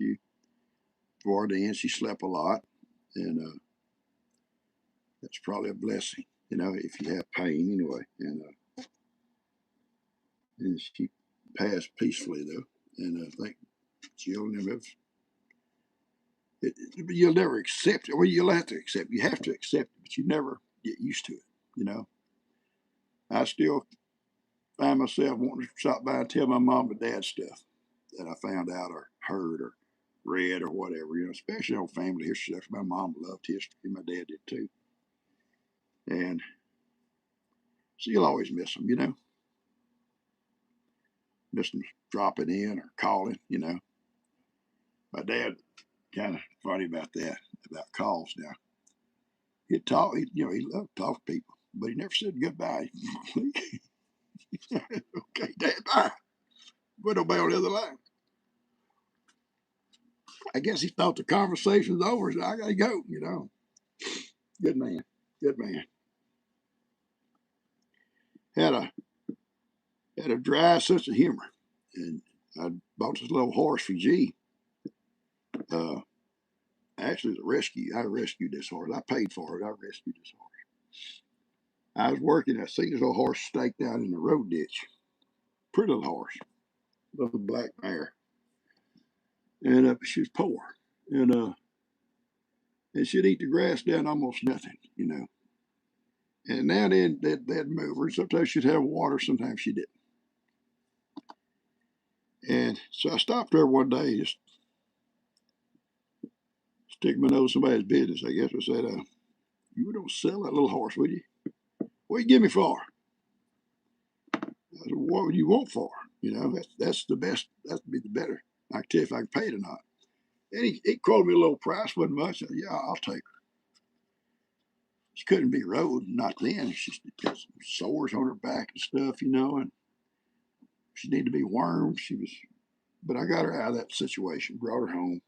toward the end, she slept a lot, and that's probably a blessing, you know, if you have pain anyway. And she passed peacefully though, and I think Jill never. You'll never accept it. Well, you'll have to accept. You have to accept it, but you never get used to it. You know, I still find myself wanting to stop by and tell my mom and dad stuff that I found out or heard or read or whatever, you know, especially on family history stuff. My mom loved history, my dad did too. And so you'll always miss them, you know. just dropping in or calling, My dad kind of funny about that, about calls now. He'd talk, he loved to talk to people, but he never said goodbye. Okay, Dad, bye. But nobody on the other line. I guess he thought the conversation's over, so I gotta go, Good man. Good man. Had a dry sense of humor. And I bought this little horse for G. Actually, it was a rescue. I rescued this horse. I paid for it. I rescued this horse. I was working. I seen this little horse staked out in the road ditch. Pretty little horse, little black mare, and she was poor, and she'd eat the grass down almost nothing. And now and then they'd move her. Sometimes she'd have water. Sometimes she didn't. And so I stopped her one day, just stick my nose in somebody's business. I guess I said, "You don't sell that little horse, would you? What you give me for?" I said, "What would you want for?" That's the best. That'd be the better. I can tell you if I can pay it or not. And he quoted me a little price, wasn't much. I said, "Yeah, I'll take her." She couldn't be rode, not then. She got some sores on her back and stuff, and she needed to be wormed. But I got her out of that situation, brought her home,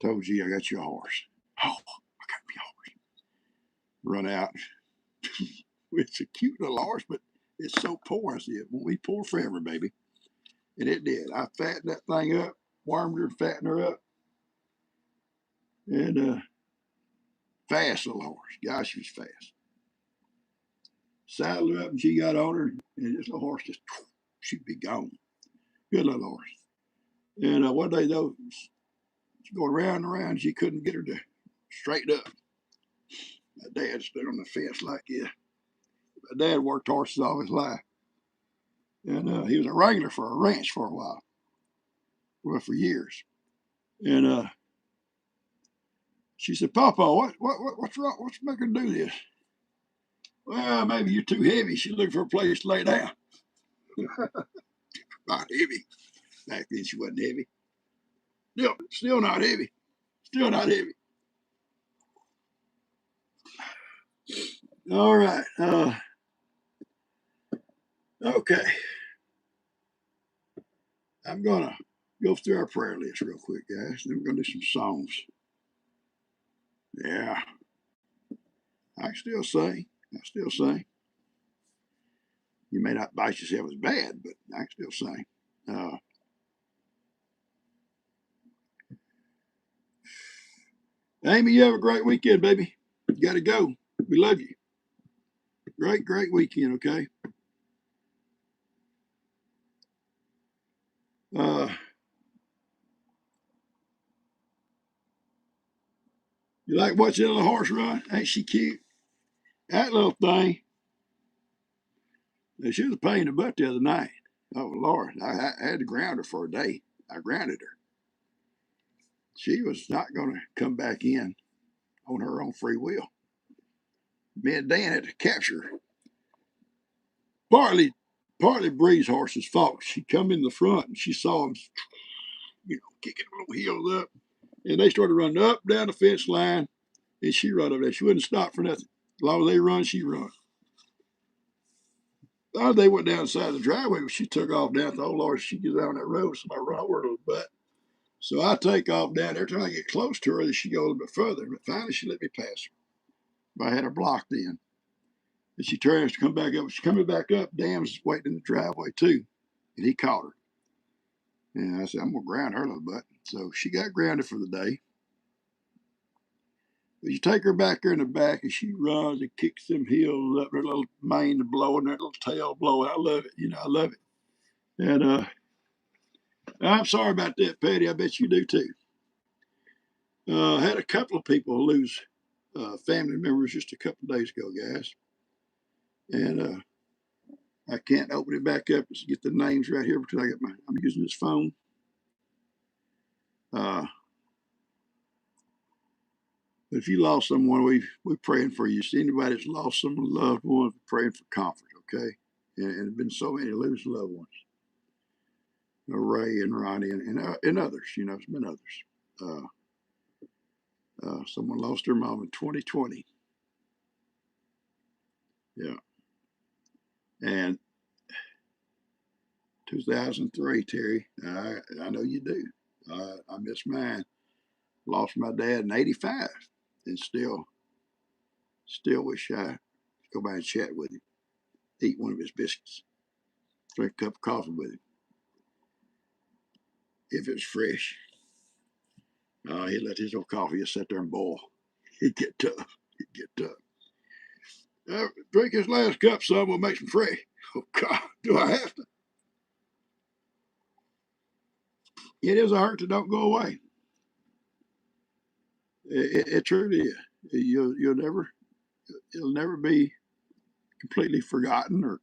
told G, "I got you a horse." "Oh, I got me a horse." Run out. It's a cute little horse, but it's so poor. I said, "It won't be poor forever, baby." And it did. I fattened that thing up, warmed her, fattened her up, and fast little horse. Gosh, she was fast. Saddled her up, and she got on her, and this little horse just, she'd be gone. Good little horse. And one day, though, she's going round and around, she couldn't get her to straighten up. My dad stood on the fence like this. My dad worked horses all his life. And he was a wrangler for a ranch for a while. Well, for years. And she said, "PawPaw, what's wrong? What's making her do this?" "Well, maybe you're too heavy." She looked for a place to lay down. Not heavy. Back then she wasn't heavy. Still not heavy. Still not heavy. All right. Okay. I'm going to go through our prayer list real quick, guys. Then we're going to do some songs. Yeah. I can still sing. I still sing. You may not bite yourself as bad, but I can still sing. Amy, you have a great weekend, baby. You got to go. We love you. Great weekend, okay? You like watching a little horse run? Ain't she cute? That little thing. She was a pain in the butt the other night. Oh, Lord. I had to ground her for a day. I grounded her. She was not going to come back in on her own free will. Me and Dan had to capture her. Partly Bree's horse's fault. She come in the front and she saw him, kicking little heels up. And they started running up down the fence line. And she run over there. She wouldn't stop for nothing. As long as they run, she run. They went down the side of the driveway, but she took off down. Oh, Lord, she gets down that road, somebody run over her little butt. So I take off down. Every time I get close to her, she goes a little bit further. But finally, she let me pass her. But I had her blocked in. And she turns to come back up. She's coming back up. Dan's waiting in the driveway, too. And he caught her. And I said, "I'm going to ground her little butt." So she got grounded for the day. But you take her back there in the back, and she runs and kicks them heels up, her little mane blowing, her little tail blowing. I love it. I love it. And I'm sorry about that, Patty. I bet you do too. Had a couple of people lose family members just a couple of days ago, guys. And I can't open it back up to get the names right here because I'm using this phone. But if you lost someone, we're praying for you. See anybody that's lost some loved ones, we're praying for comfort, okay? And there's been so many losing loved ones. Ray and Ronnie and others. You know, it's been others. Someone lost their mom in 2020. Yeah. And 2003, Terry. I know you do. I miss mine. Lost my dad in 85, and still wish I could go by and chat with him, eat one of his biscuits, drink a cup of coffee with him if it's fresh. He'd let his old coffee just sit there and boil. He'd get tough. Drink his last cup, son. We'll make some fresh. Oh God, do I have to? It is a hurt that don't go away. It truly is. It'll never be completely forgotten, or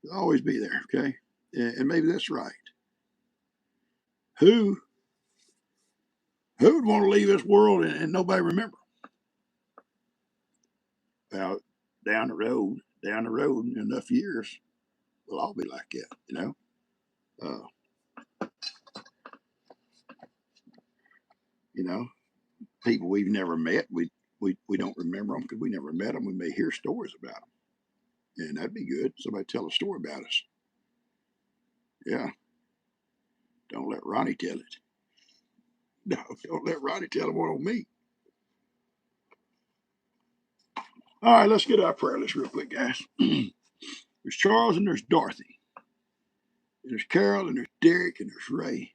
it'll always be there. Okay, and maybe that's right. Who would want to leave this world and nobody remember? Well, down the road, in enough years, we'll all be like that. You know. You know, people we've never met, we don't remember them because we never met them. We may hear stories about them, and that'd be good. Somebody tell a story about us. Yeah, don't let Ronnie tell it. No, don't let Ronnie tell one on me. All right, let's get our prayer list real quick, guys. There's Charles and there's Dorothy. There's Carol and there's Derek and there's Ray.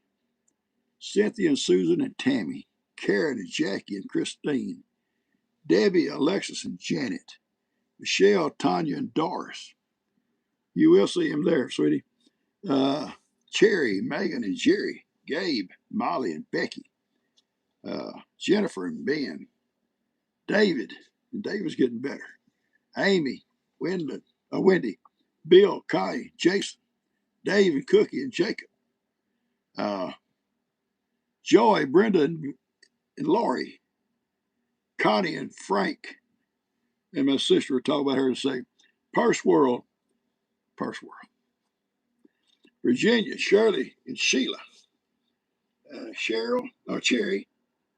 Cynthia and Susan and Tammy. Karen and Jackie and Christine. Debbie, Alexis and Janet. Michelle, Tanya and Doris. You will see him there, sweetie. Cherry, Megan and Jerry. Gabe, Molly and Becky. Jennifer and Ben. David, and David's getting better. Amy, Wendy, Bill, Kai, Jason, Dave and Cookie and Jacob. Joy, Brenda and Lori. Connie and Frank. And my sister will talk about her and say, Purse World. Virginia, Shirley, and Sheila. Cheryl, Cherry,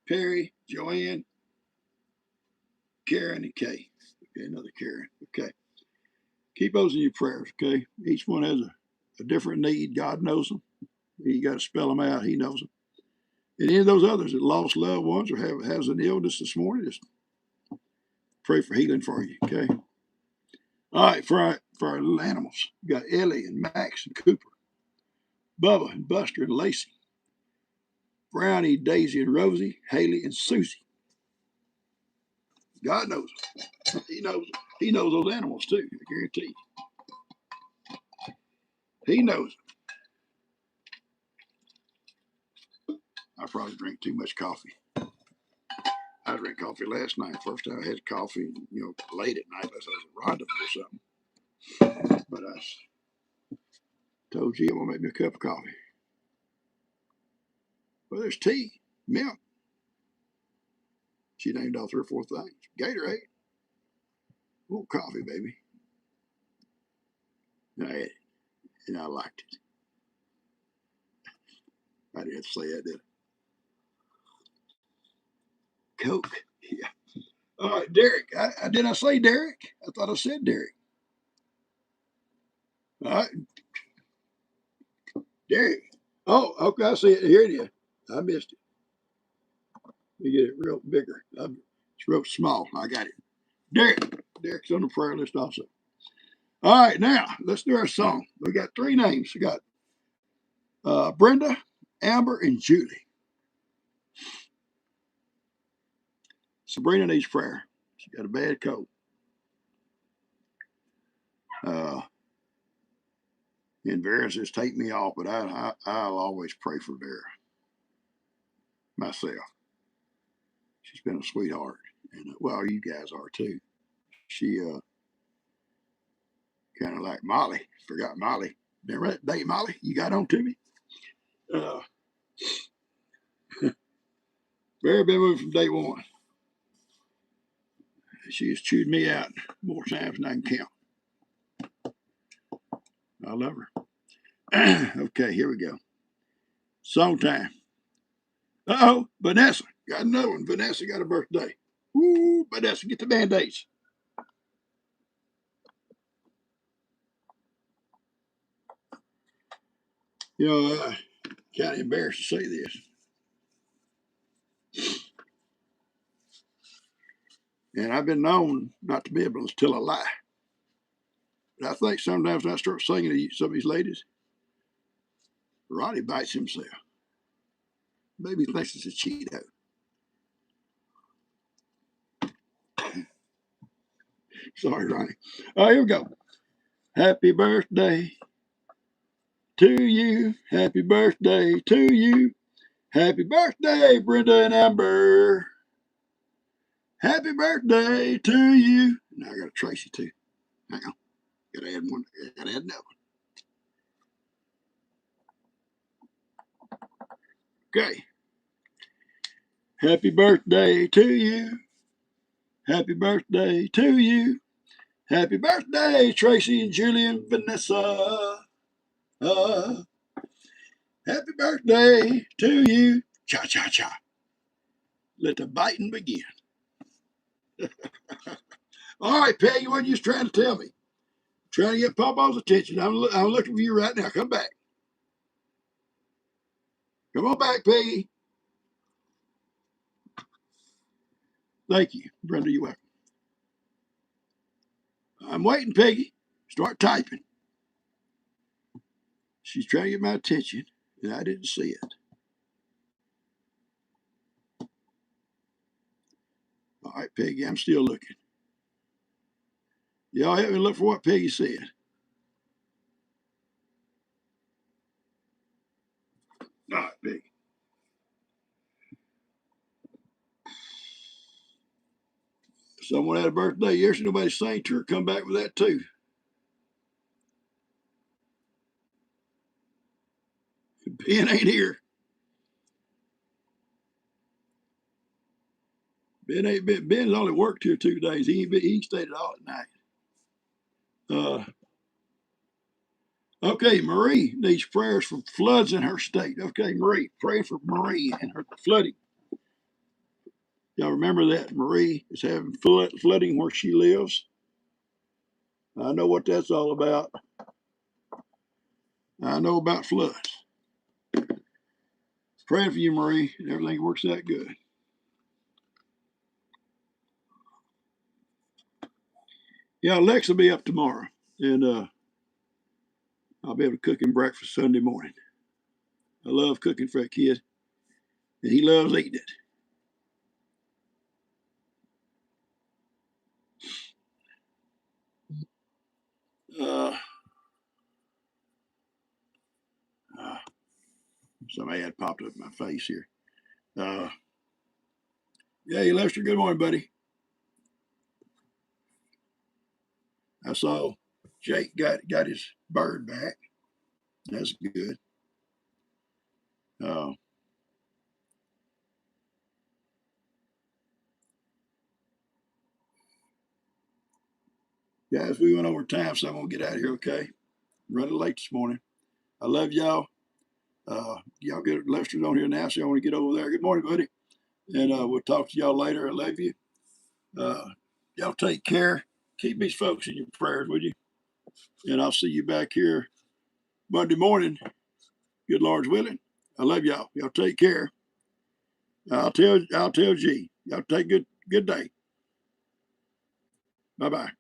Perry, Joanne, Karen, and Kay. Okay, another Karen. Okay. Keep those in your prayers, okay? Each one has a different need. God knows them. You got to spell them out. He knows them. And any of those others that lost loved ones or has an illness this morning, just pray for healing for you, okay? All right, for our little animals, we got Ellie and Max and Cooper, Bubba and Buster and Lacey, Brownie, Daisy and Rosie, Haley and Susie. God knows them. He knows those animals too, I guarantee you. He knows them. I probably drink too much coffee. I drank coffee last night. First time I had coffee, late at night, unless I was at rendezvous or something. But I told you I'm gonna make me a cup of coffee. Well, there's tea, milk. She named all 3 or 4 things. Gatorade. Oh, coffee, baby. And I had it, and I liked it. I didn't have to say that, did I? Coke. Yeah. All right, Derek. Did I say Derek? I thought I said Derek. All right. Derek. Oh, okay. I see it. Here it is. I missed it. Let me get it real bigger. It's real small. I got it. Derek. Derek's on the prayer list also. All right, now let's do our song. We got 3 names. We got Brenda, Amber, and Julie. Sabrina needs prayer. She got a bad cold. And Vera says, take me off, but I'll always pray for Vera myself. She's been a sweetheart. And well, you guys are too. She kind of like Molly. Forgot Molly. Remember that day, Molly? You got on to me? Vera been with me from day one. She has chewed me out more times than I can count. I love her. Okay, here we go. Song time. Uh-oh, Vanessa. Got another one. Vanessa got a birthday. Woo, Vanessa, get the Band-Aids. You know, kind of embarrassed to say this. And I've been known not to be able to tell a lie. But I think sometimes when I start singing to some of these ladies, Ronnie bites himself. Maybe he thinks it's a Cheeto. Sorry, Ronnie. Oh, here we go. Happy birthday to you. Happy birthday to you. Happy birthday, Brenda and Amber. Happy birthday to you. Now I got a Tracy too. Hang on. Gotta add one. Gotta add another one. Okay. Happy birthday to you. Happy birthday to you. Happy birthday, Tracy and Julian Vanessa. Happy birthday to you. Cha cha cha. Let the biting begin. All right, Peggy, what are you trying to tell me? Trying to get PawPaw's attention. I'm looking for you right now. Come back. Come on back, Peggy. Thank you. Brenda, you're welcome. I'm waiting, Peggy. Start typing. She's trying to get my attention, and I didn't see it. All right, Peggy, I'm still looking. Y'all help me look for what Peggy said. All right, Peggy. Someone had a birthday yesterday. Nobody sang to her. Come back with that, too. Ben ain't here. Ben's only worked here 2 days. He stayed all at night. Okay, Marie needs prayers for floods in her state. Okay, Marie, pray for Marie and her flooding. Y'all remember that Marie is having flooding where she lives? I know what that's all about. I know about floods. Praying for you, Marie, and everything works out good. Yeah, Lex will be up tomorrow, and I'll be able to cook him breakfast Sunday morning. I love cooking for a kid, and he loves eating it. Somebody had popped up in my face here. Hey, Lester, good morning, buddy. I saw Jake got his bird back. That's good. Guys, we went over time, so I'm going to get out of here, okay? I'm running late this morning. I love y'all. Y'all get Lester's on here now, so I want to get over there. Good morning, buddy. And we'll talk to y'all later. I love you. Y'all take care. Keep these folks in your prayers, would you? And I'll see you back here Monday morning. Good Lord's willing. I love y'all. Y'all take care. I'll tell G. Y'all take good day. Bye bye.